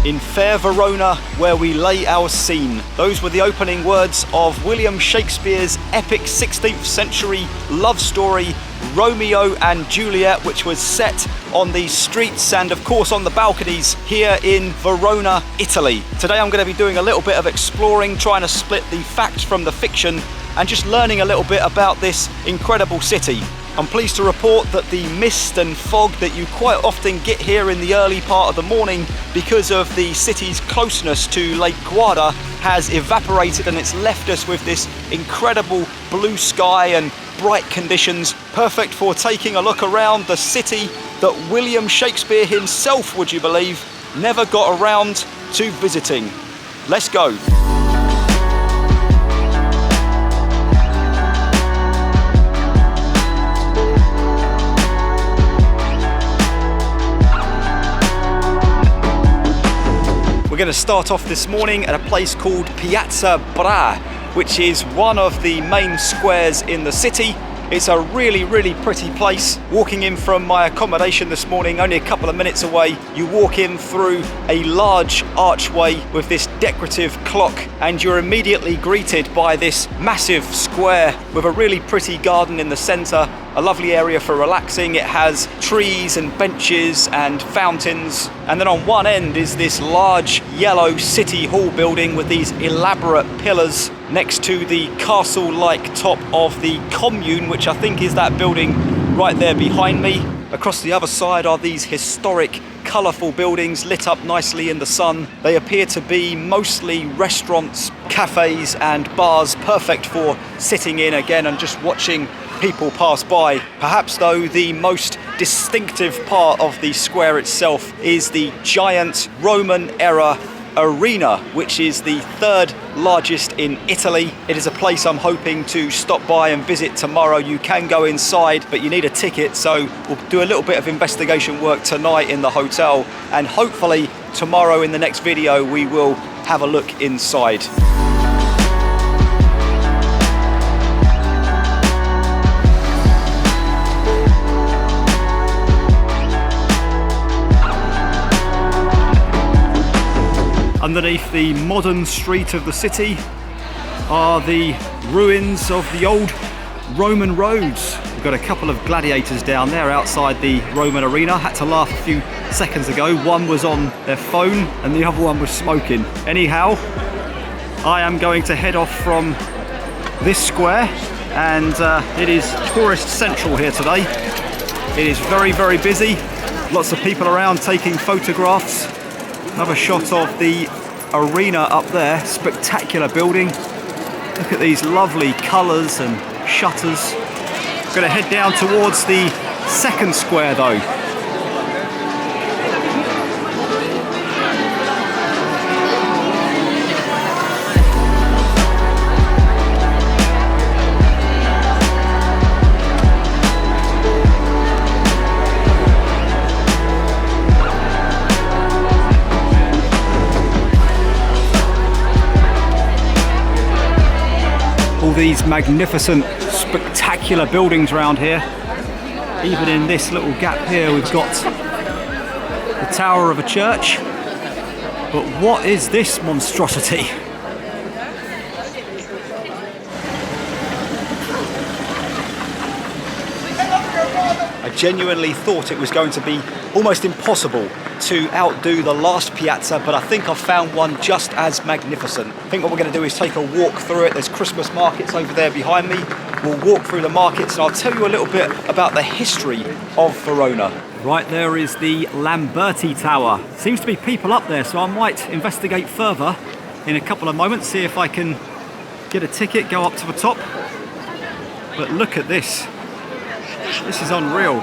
in fair Verona, where we lay our scene. Those were the opening words of William Shakespeare's epic 16th century love story, Romeo and Juliet, which was set on the streets and of course on the balconies here in Verona, Italy. Today I'm going to be doing a little bit of exploring, trying to split the fact from the fiction and just learning a little bit about this incredible city. I'm pleased to report that the mist and fog that you quite often get here in the early part of the morning because of the city's closeness to Lake Garda has evaporated, and it's left us with this incredible blue sky and bright conditions, perfect for taking a look around the city that William Shakespeare himself, would you believe, never got around to visiting. Let's go. We're going to start off this morning at a place called Piazza Bra, which is one of the main squares in the city. It's a really pretty place. Walking in from my accommodation this morning, only a couple of minutes away, you walk in through a large archway with this decorative clock, and you're immediately greeted by this massive square with a really pretty garden in the centre, a lovely area for relaxing. It has trees and benches and fountains, and then on one end is this large yellow city hall building with these elaborate pillars next to the castle-like top of the commune, which I think is that building right there behind me. Across the other side are these historic, colourful buildings lit up nicely in the sun. They appear to be mostly restaurants, cafes and bars, perfect for sitting in again and just watching people pass by. Perhaps though the most distinctive part of the square itself is the giant Roman era arena, which is the third largest in Italy. It is a place I'm hoping to stop by and visit tomorrow. You can go inside, but you need a ticket, so we'll do a little bit of investigation work tonight in the hotel, and hopefully tomorrow in the next video we will have a look inside. Underneath the modern street of the city are the ruins of the old Roman roads. We've got a couple of gladiators down there outside the Roman arena. Had to laugh a few seconds ago. One was on their phone and the other one was smoking. Anyhow, I am going to head off from this square, and it is tourist central here today. It is very busy. Lots of people around taking photographs. Another shot of the arena up there, spectacular building. Look at these lovely colours and shutters. Going to head down towards the second square though. These magnificent, spectacular buildings around here. Even in this little gap here we've got the tower of a church. But what is this monstrosity? I genuinely thought it was going to be almost impossible to outdo the last piazza, but I think I've found one just as magnificent. I think what we're going to do is take a walk through it. There's Christmas markets over there behind me. We'll walk through the markets and I'll tell you a little bit about the history of Verona. Right there is the Lamberti Tower. Seems to be people up there, so I might investigate further in a couple of moments, see if I can get a ticket, go up to the top. But look at this. This is unreal.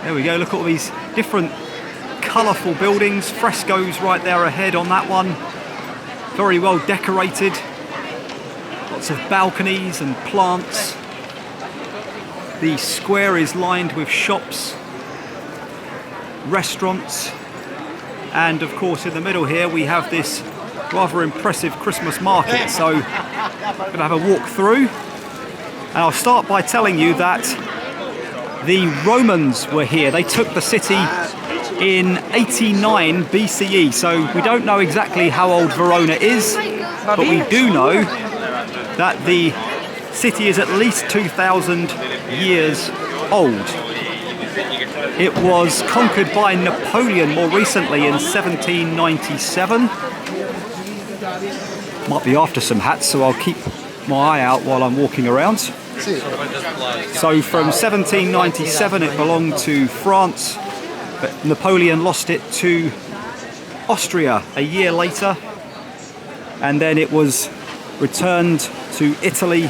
There we go, look at all these different colourful buildings, frescoes right there ahead on that one. Very well decorated. Lots of balconies and plants. The square is lined with shops, restaurants, and of course in the middle here we have this rather impressive Christmas market. So I'm going to have a walk through, and I'll start by telling you that the Romans were here. They took the city in 89 BCE. So we don't know exactly how old Verona is, but we do know that the city is at least 2,000 years old. It was conquered by Napoleon more recently in 1797. Might be after some hats, so I'll keep my eye out while I'm walking around. So from 1797 it belonged to France, but Napoleon lost it to Austria a year later, and then it was returned to Italy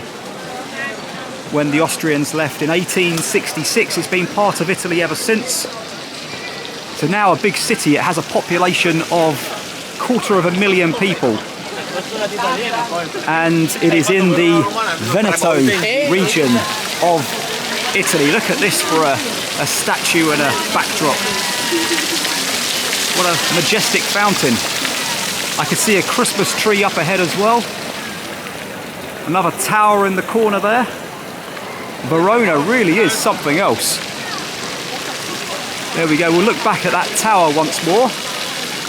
when the Austrians left in 1866. It's been part of Italy ever since. So now a big city. It has a population of 250,000 people. And it is in the Veneto region of Italy. Look at this for a statue and a backdrop. What a majestic fountain. I can see a Christmas tree up ahead as well. Another tower in the corner there. Verona really is something else. There we go, we'll look back at that tower once more.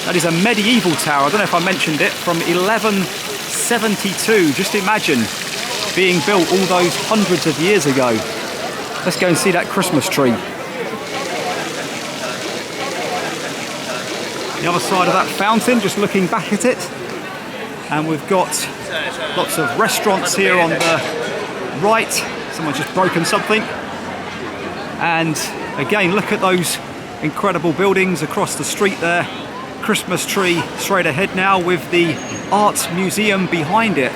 That is a medieval tower, I don't know if I mentioned it, from 1172. Just imagine being built all those hundreds of years ago. Let's go and see that Christmas tree. The other side of that fountain, just looking back at it. And we've got lots of restaurants here on the right. Someone's just broken something. And again, look at those incredible buildings across the street there. Christmas tree straight ahead now with the art museum behind it.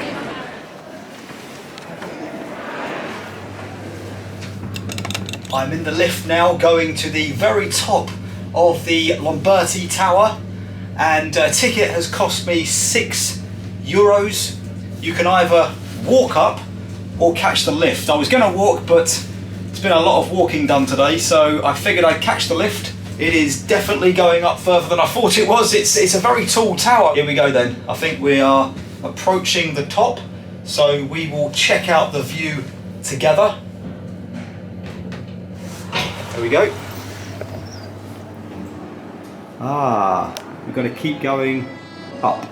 I'm in the lift now going to the very top of the Lamberti Tower, and a ticket has cost me €6. You can either walk up or catch the lift. I was going to walk, but it's been a lot of walking done today, so I figured I'd catch the lift. It is definitely going up further than I thought it was. It's a very tall tower. Here we go then. I think we are approaching the top, so we will check out the view together. There we go. We've got to keep going up.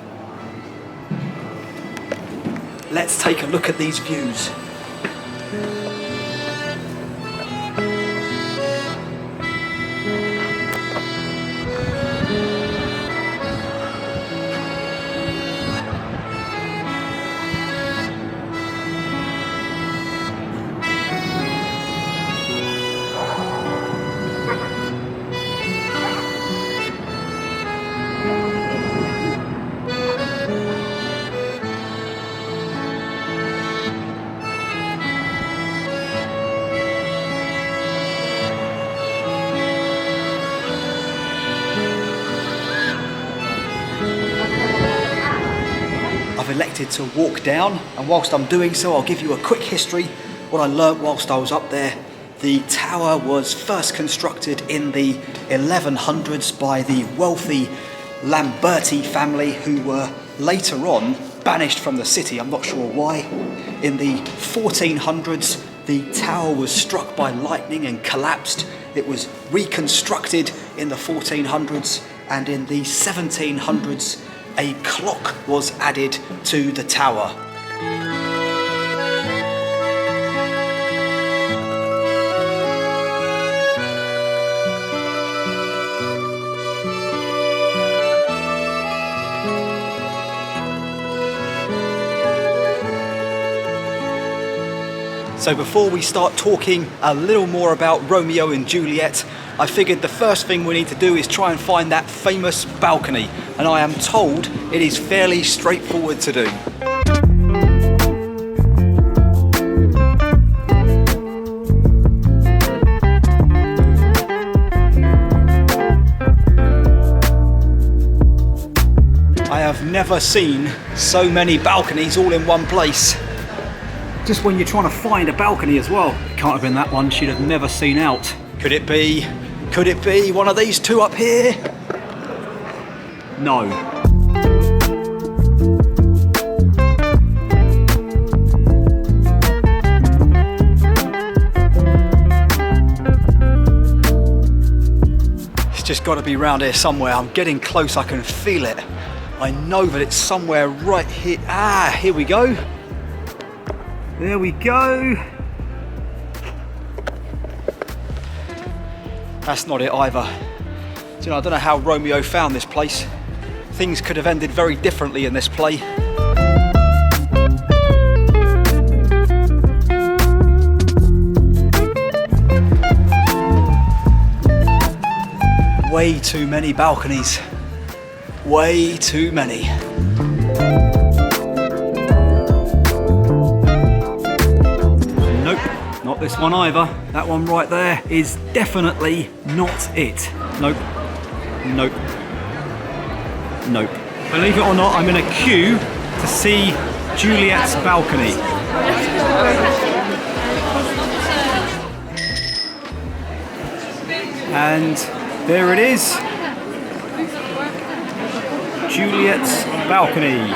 Let's take a look at these views. I've elected to walk down, and whilst I'm doing so, I'll give you a quick history. What I learnt whilst I was up there: the tower was first constructed in the 1100s by the wealthy Lamberti family, who were later on banished from the city. I'm not sure why. In the 1400s, the tower was struck by lightning and collapsed. It was reconstructed in the 1400s, and in the 1700s, a clock was added to the tower. So before we start talking a little more about Romeo and Juliet, I figured the first thing we need to do is try and find that famous balcony, and I am told it is fairly straightforward to do. I have never seen so many balconies all in one place. Just when you're trying to find a balcony as well. It can't have been that one, she'd have never seen out. Could it be one of these two up here? No. It's just got to be round here somewhere. I'm getting close, I can feel it. I know that it's somewhere right here. Ah, here we go. There we go. That's not it either. You know, I don't know how Romeo found this place. Things could have ended very differently in this play. Way too many balconies. Way too many. Nope, not this one either. That one right there is definitely not it. Nope, nope, nope. Believe it or not, I'm in a queue to see Juliet's balcony. And there it is. Juliet's balcony.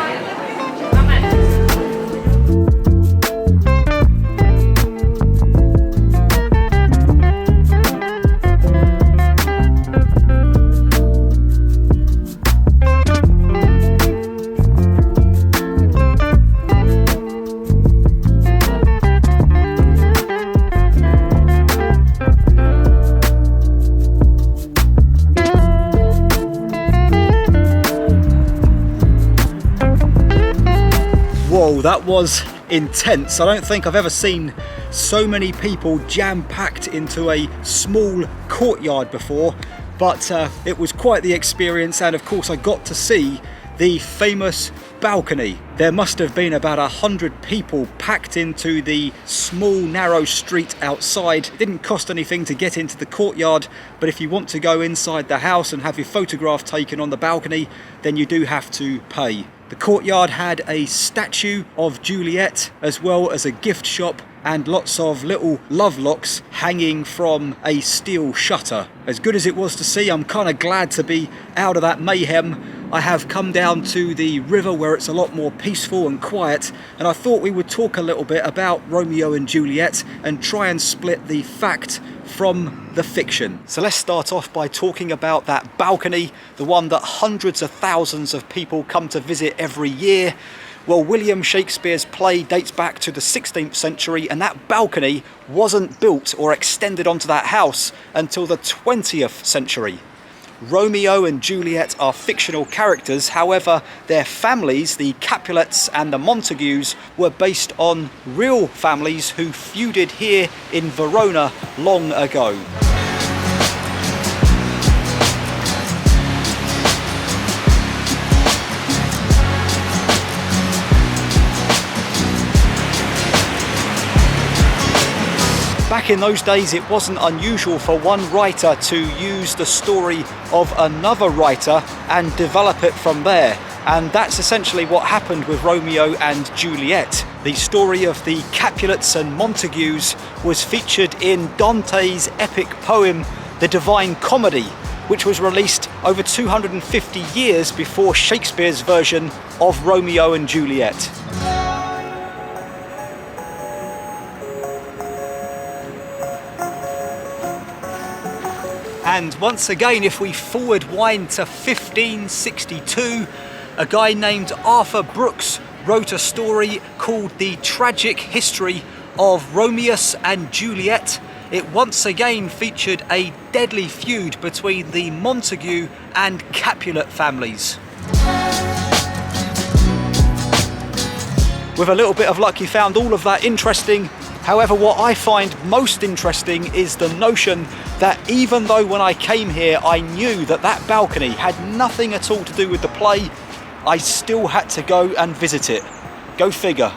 Whoa, that was intense. I don't think I've ever seen so many people jam-packed into a small courtyard before, but it was quite the experience, and of course I got to see the famous balcony. There must have been about 100 people packed into the small narrow street outside. It didn't cost anything to get into the courtyard, but if you want to go inside the house and have your photograph taken on the balcony, then you do have to pay. The courtyard had a statue of Juliet, as well as a gift shop and lots of little love locks hanging from a steel shutter. As good as it was to see, I'm kind of glad to be out of that mayhem. I have come down to the river where it's a lot more peaceful and quiet, and I thought we would talk a little bit about Romeo and Juliet and try and split the fact from the fiction. So let's start off by talking about that balcony, the one that hundreds of thousands of people come to visit every year. Well, William Shakespeare's play dates back to the 16th century, and that balcony wasn't built or extended onto that house until the 20th century. Romeo and Juliet are fictional characters, however, their families, the Capulets and the Montagues, were based on real families who feuded here in Verona long ago. Back in those days, it wasn't unusual for one writer to use the story of another writer and develop it from there. And that's essentially what happened with Romeo and Juliet. The story of the Capulets and Montagues was featured in Dante's epic poem, The Divine Comedy, which was released over 250 years before Shakespeare's version of Romeo and Juliet. And once again, if we forward wind to 1562, a guy named Arthur Brooks wrote a story called The Tragic History of Romeus and Juliet. It once again featured a deadly feud between the Montague and Capulet families. With a little bit of luck, he found all of that interesting. However, what I find most interesting is the notion that even though when I came here I knew that that balcony had nothing at all to do with the play, I still had to go and visit it. Go figure.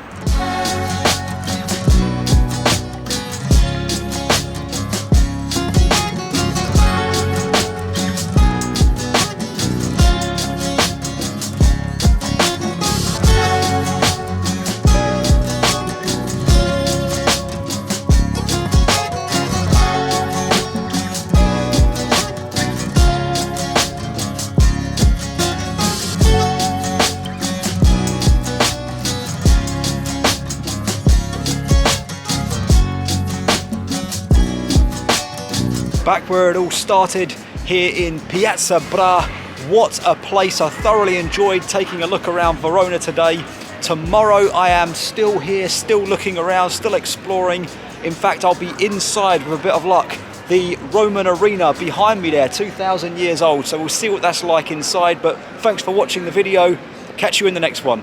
Back where it all started, here in Piazza Bra. What a place. I thoroughly enjoyed taking a look around Verona today. Tomorrow I am still here, still looking around, still exploring. In fact, I'll be inside with a bit of luck. The Roman arena behind me there, 2,000 years old. So we'll see what that's like inside. But thanks for watching the video. Catch you in the next one.